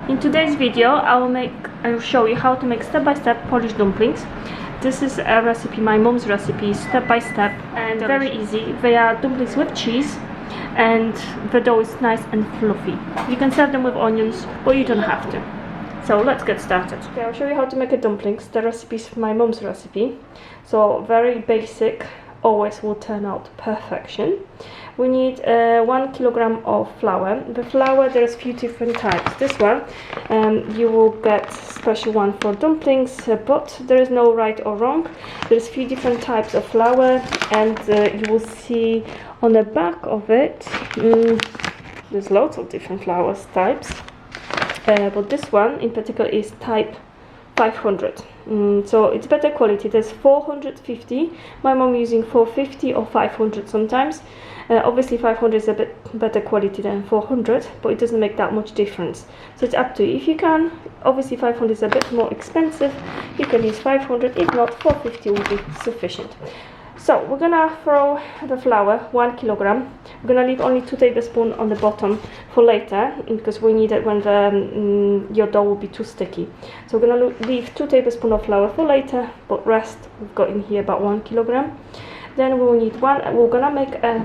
In today's video, I will show you how to make step-by-step Polish dumplings. This is a recipe, my mom's recipe, step-by-step, and very easy. They are dumplings with cheese, and the dough is nice and fluffy. You can serve them with onions, but you don't have to. So let's get started. Okay, I'll show you how to make a dumplings. The recipe is my mom's recipe, so very basic, always will turn out perfection. We need 1 kilogram of flour. The flour, there's a few different types. This one, you will get special one for dumplings, but there is no right or wrong. There's a few different types of flour, and you will see on the back of it, there's lots of different flour types. But this one in particular is type 500, so it's better quality. There's 450. My mom using 450 or 500 sometimes. Obviously 500 is a bit better quality than 400, but it doesn't make that much difference, so it's up to you. If you can, obviously 500 is a bit more expensive, you can use 500. If not, 450 will be sufficient. So we're gonna throw the flour, 1 kilogram. We're gonna leave only 2 tablespoons on the bottom for later, because we need it when your dough will be too sticky. So we're gonna leave 2 tablespoons of flour for later, but rest we've got in here about 1 kilogram. Then we will need we're gonna make a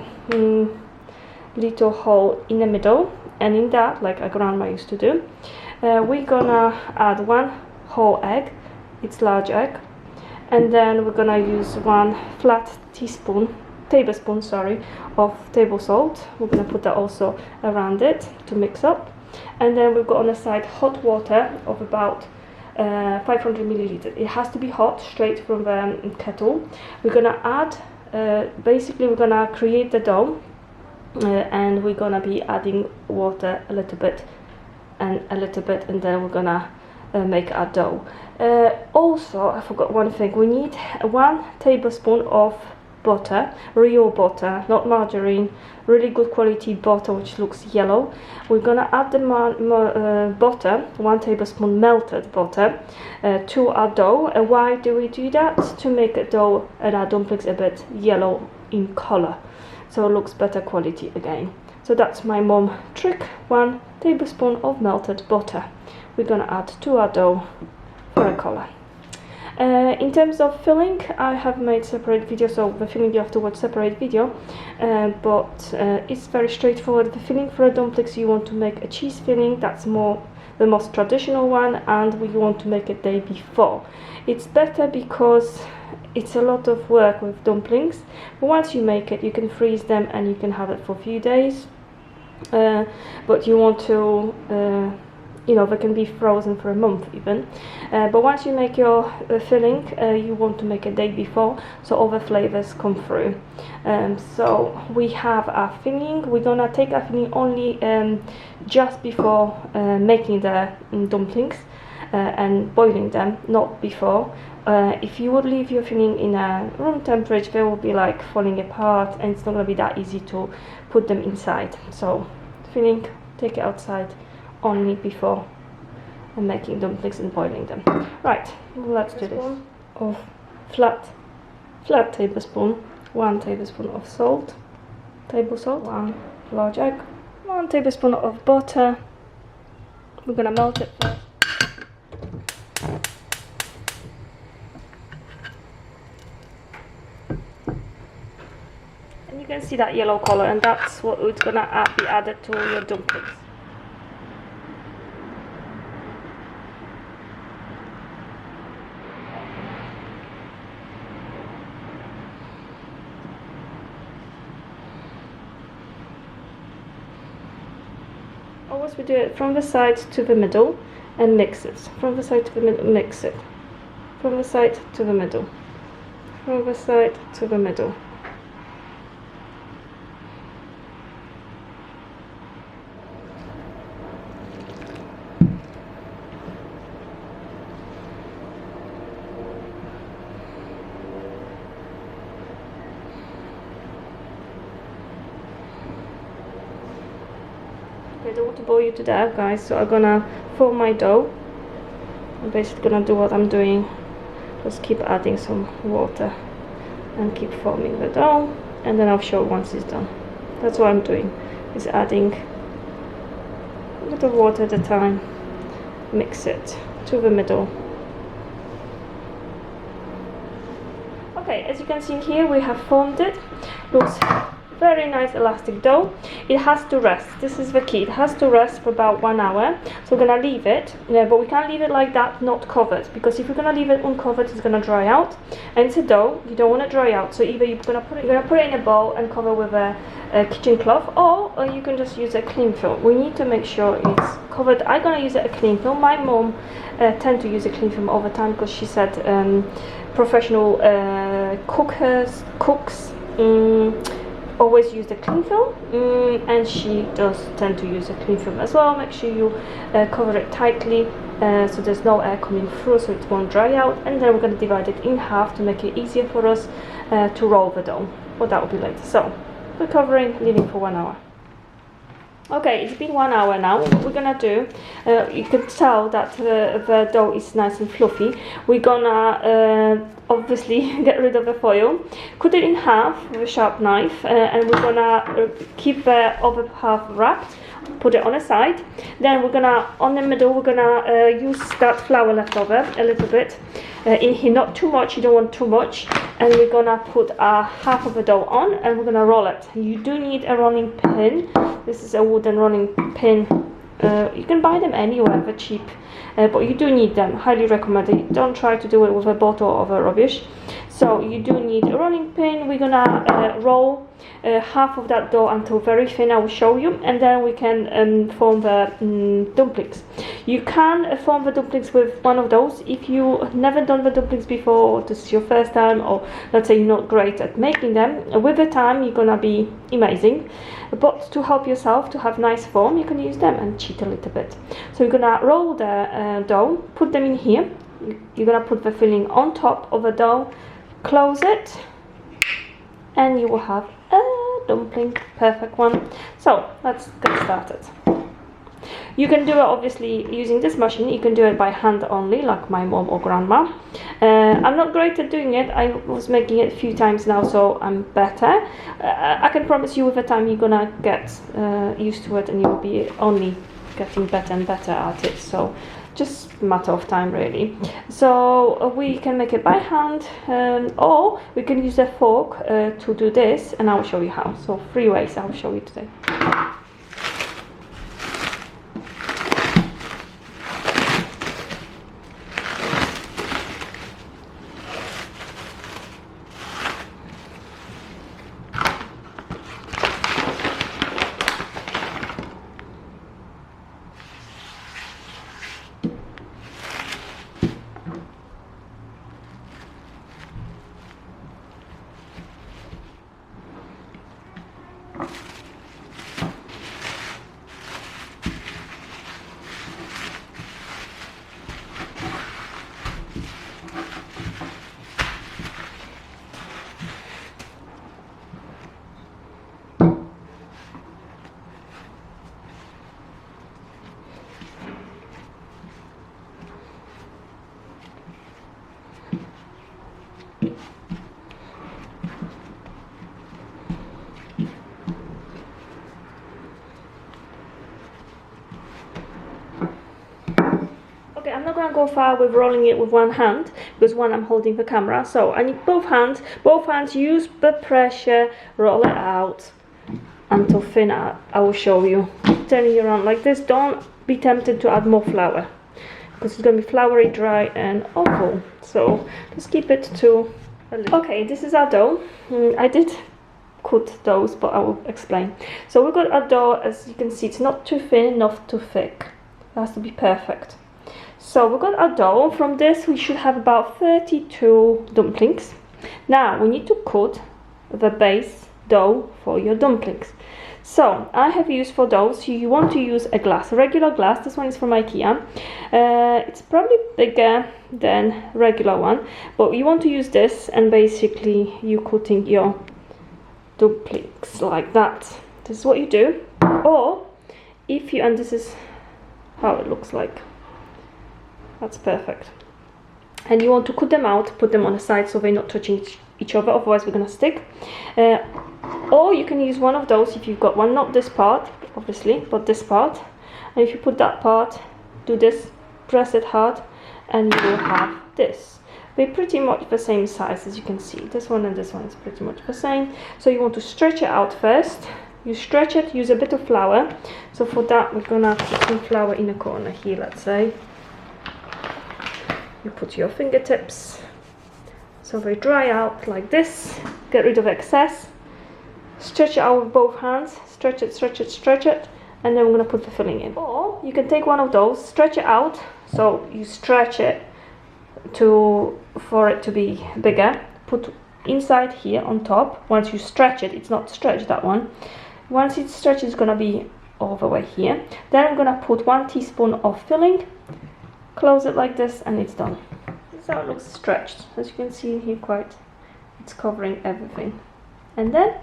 little hole in the middle, and in that, like a grandma used to do, we're gonna add 1 whole egg. It's large egg. And then we're gonna use 1 flat tablespoon of table salt. We're gonna put that also around it to mix up. And then we've got on the side hot water of about 500 milliliters. It has to be hot, straight from the kettle. We're gonna add, basically we're gonna create the dough, and we're gonna be adding water a little bit, and then we're gonna make our dough. Also, I forgot one thing. We need 1 tablespoon of butter, real butter, not margarine, really good quality butter which looks yellow. We're gonna add the butter, 1 tablespoon melted butter, to our dough. Why do we do that? To make a dough and our dumplings a bit yellow in color, so it looks better quality again. So that's my mom trick, 1 tablespoon of melted butter. We're gonna add to our dough for a color. In terms of filling, I have made separate video, so the filling you have to watch separate video, but it's very straightforward. The filling for a dumplings, you want to make a cheese filling. That's the most traditional one, and we want to make it day before. It's better because it's a lot of work with dumplings, but once you make it, you can freeze them and you can have it for a few days, but you want to they can be frozen for a month even. But once you make your filling, you want to make a day before, so all the flavors come through. So we have our filling. We're gonna take our filling only just before making the dumplings and boiling them, not before. If you would leave your filling in a room temperature, they will be like falling apart, and it's not gonna be that easy to put them inside. So filling, take it outside only before making dumplings and boiling them. Right, let's do this. Of flat tablespoon, 1 tablespoon of salt, table salt, 1 large egg, 1 tablespoon of butter. We're gonna melt it first. And you can see that yellow color, and that's what it's gonna be added to your dumplings. Always we do it from the side to the middle and mix it. From the side to the middle, mix it. From the side to the middle. From the side to the middle. I don't want to bore you to death, guys, so I'm gonna form my dough. I'm basically gonna do what I'm doing, just keep adding some water and keep forming the dough, and then I'll show once it's done. That's what I'm doing, is adding a bit of water at a time mix it to the middle. Okay, as you can see here, we have formed it. Looks very nice elastic dough. It has to rest. This is the key. It has to rest for about 1 hour. So we're gonna leave it, but we can't leave it like that, not covered, because if you're gonna leave it uncovered, it's gonna dry out. And it's a dough. You don't want to dry out. So either you're gonna put it in a bowl and cover with a kitchen cloth, or you can just use a cling film. We need to make sure it's covered. I'm gonna use a cling film. My mom tend to use a cling film all the time because she said professional cooks always use the cling film, and she does tend to use a cling film as well. Make sure you cover it tightly so there's no air coming through, so it won't dry out. And then we're going to divide it in half to make it easier for us to roll the dough, but that will be later. So we're covering, leaving for 1 hour. Okay, it's been 1 hour now. What we're gonna do, you can tell that the dough is nice and fluffy. We're gonna obviously get rid of the foil, cut it in half with a sharp knife, and we're gonna keep the other half wrapped, put it on a side. Then we're gonna, on the middle, we're gonna use that flour left over a little bit in here, not too much, you don't want too much. And we're gonna put half of the dough on, and we're gonna roll it. You do need a rolling pin. This is a wooden rolling pin. You can buy them anywhere, they're cheap, but you do need them. Highly recommend it. Don't try to do it with a bottle of rubbish. So you do need a rolling pin. We're gonna roll half of that dough until very thin. I will show you, and then we can form the dumplings. You can form the dumplings with one of those. If you never done the dumplings before, or this is your first time, or let's say you're not great at making them, with the time you're gonna be amazing. But to help yourself to have nice form, you can use them and cheat a little bit. So you're gonna roll the dough, put them in here. You're gonna put the filling on top of the dough, close it, and you will have a dumpling, perfect one. So let's get started. You can do it obviously using this machine. You can do it by hand only, like my mom or grandma. I'm not great at doing it. I was making it a few times now, so I'm better. I can promise you with the time you're gonna get used to it, and you'll be only getting better and better at it. So just a matter of time, really. So we can make it by hand, or we can use a fork to do this, and I'll show you how. So 3 ways I'll show you today. Okay, I'm not gonna go far with rolling it with one hand, because one I'm holding the camera. So I need both hands. Both hands, use the pressure, roll it out until thin. I will show you. Turning it around like this. Don't be tempted to add more flour, because it's gonna be floury, dry, and awful. So just keep it to a little. Okay, this is our dough. I did cut those, but I will explain. So we've got our dough. As you can see, it's not too thin, not too thick. It has to be perfect. So we've got our dough. From this we should have about 32 dumplings. Now we need to cut the base dough for your dumplings. So I have used for those, you want to use a glass, a regular glass. This one is from IKEA. It's probably bigger than regular one, but you want to use this, and basically you cutting your dumplings like that. This is what you do. Or if you, and this is how it looks like. That's perfect. And you want to cut them out, put them on the side so they're not touching each other, otherwise we're gonna stick. Or you can use one of those if you've got one, not this part obviously, but this part. And if you put that part, do this, press it hard, and you will have this. They're pretty much the same size, as you can see. This one and this one is pretty much the same. So you want to stretch it out first. You stretch it, use a bit of flour. So for that, we're gonna put some flour in the corner here, let's say. You put your fingertips, so they dry out like this. Get rid of excess. Stretch it out with both hands. Stretch it, stretch it, stretch it. And then we're gonna put the filling in. Or you can take one of those, stretch it out. So you stretch it for it to be bigger. Put inside here on top. Once you stretch it, it's not stretched, that one. Once it's stretched, it's gonna be all the way here. Then I'm gonna put 1 teaspoon of filling, close it like this, and it's done. This is how it looks stretched. As you can see here, it's covering everything. And then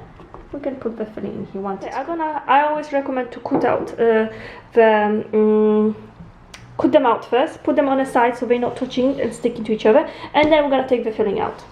we can put the filling in here. I always recommend to cut out cut them out first, put them on the side so they're not touching and sticking to each other, and then we're gonna take the filling out.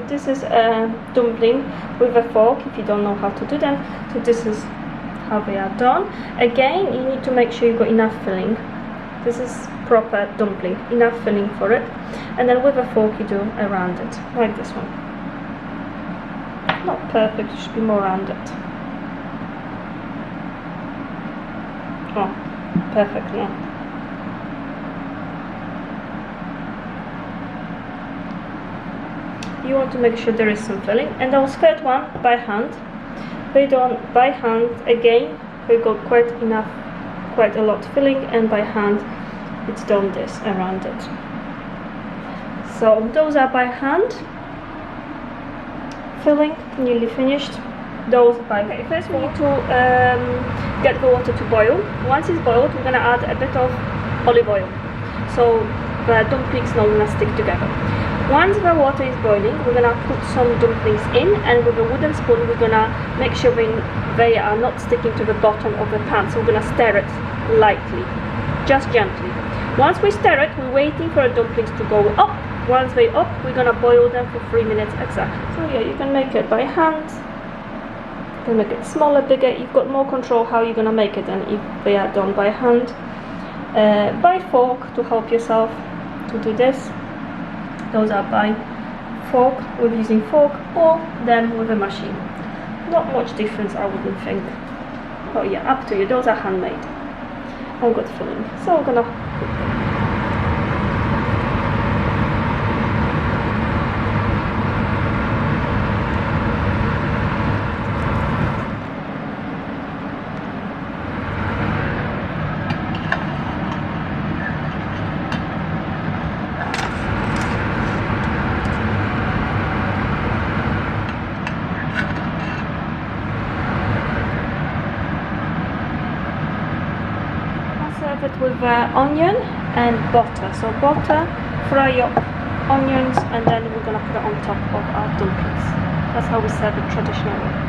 This is a dumpling with a fork, if you don't know how to do them. So this is how they are done. Again, you need to make sure you've got enough filling. This is proper dumpling, enough filling for it. And then with a fork you do around it, like this one. Not perfect, it should be more rounded. Oh, perfect now. You want to make sure there is some filling, and those third one by hand. They done by hand again. We got quite a lot filling, and by hand it's done this around it. So those are by hand filling, nearly finished. Those by hand. First we need to get the water to boil. Once it's boiled, we're gonna add a bit of olive oil, so the dumplings not gonna stick together. Once the water is boiling, we're gonna put some dumplings in, and with a wooden spoon we're gonna make sure they are not sticking to the bottom of the pan. So we're gonna stir it lightly, just gently. Once we stir it, we're waiting for the dumplings to go up. Once they're up, we're gonna boil them for 3 minutes exactly. So yeah, you can make it by hand. You can make it smaller, bigger. You've got more control how you're gonna make it than if they are done by hand. By fork to help yourself to do this. Those are by fork, with using fork, or then with a machine. Not much difference, I wouldn't think. Oh yeah, up to you. Those are handmade. All got filling. So we're gonna put them. Serve it with onion and butter. So butter, fry up onions, and then we're gonna put it on top of our dumplings. That's how we serve it traditionally.